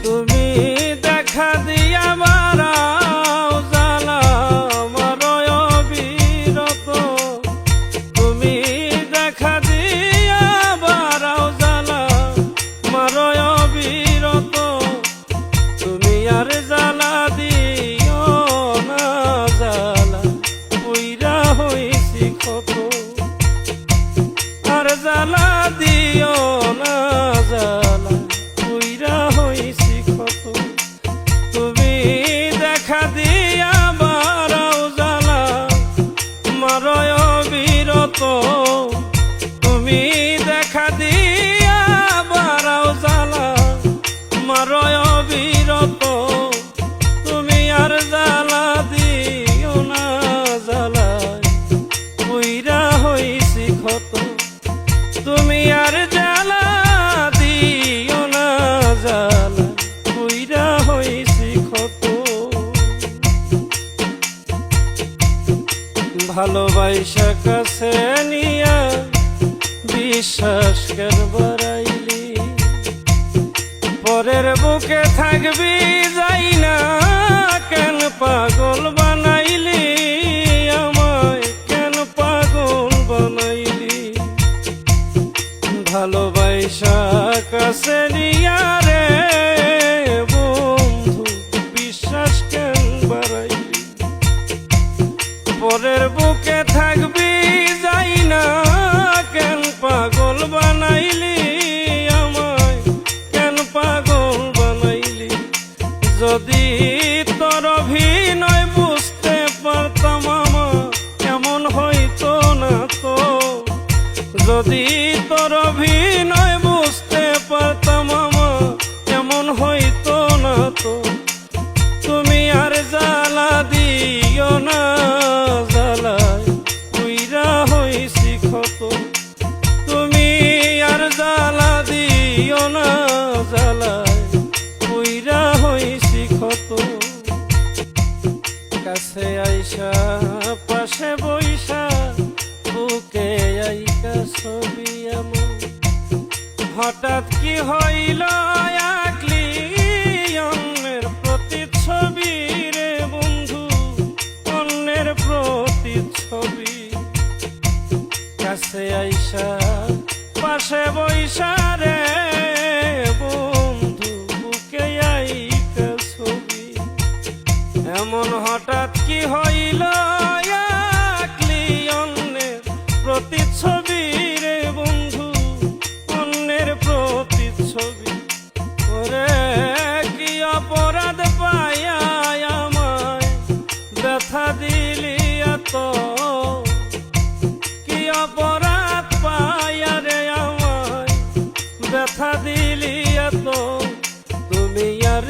তুমি দেখা দিয়া বাড়াও জ্বালা আমার অবিরত, তুমি দেখা দিয়া বাড়াও জ্বালা আমার অবিরত, তুমি আর জ্বালা দিও না জ্বালা পুইরা হইছি ক্ষত, আর জ্বালা দিও না জ্বালা পুইরা হইছি ক্ষত। তুমি দেখা দিয়া বাড়াও জ্বালা আমার অবিরত, তুমি দেখা দিয়া বাড়াও জ্বালা আমার অবিরত, তুমি আর জ্বালা দিও না জ্বালা পুইরা হইছি ক্ষত, তুমি আর জ্বালা দিও না জ্বালা পুইরা হইছি ক্ষত। ভালোবাসা কাছে নিয়া বিশ্বাস কেন বাড়াইলি, পরের বুকে থাকবি যাই না কেন পাগল বানাইলি, আমায় কেন পাগল বানাইলি। ভালোবাসা কাছে নিয়া রে বন্ধু বিশ্বাস কেন বাড়াইলি, পরের বুকে থাকবি যাই না কেন পাগল বানাইলি, আমায় কেন পাগল বানাইলি। যদি তোর অভিনয় বুঝতে পারতাম আমার এমন হইতো না তো, যদি তোর অভিনয় বুঝতে পারতাম আমার এমন হইতো না তো, তুমি আর জ্বালা দিও না জ্বালায় পুইরা হইছি ক্ষত, তুমি আর জ্বালা দিও না জ্বালায় পুইরা হইছি ক্ষত। কাছে আইসা পাশে বইসা বুকে আইকা ছবি এমন, হঠাৎ কি হইল আঁকলি অন্যের প্রতিচ্ছবি রে বন্ধু, অন্যের প্রতিচ্ছবি। কাছে আইসা পাশে বইসা রে বন্ধু বুকে আইকা ছবি এমন, হঠাৎ কি হইল আঁকলি অন্যের প্রতিচ্ছবি রে বন্ধু, অন্যের প্রতিচ্ছবি। ওরে কি অপরাধ পাইয়া আমায় ব্যথা দিলি এত, কি অপরাধ পাইয়া রে আমায় ব্যথা দিলি এত, তুমি আর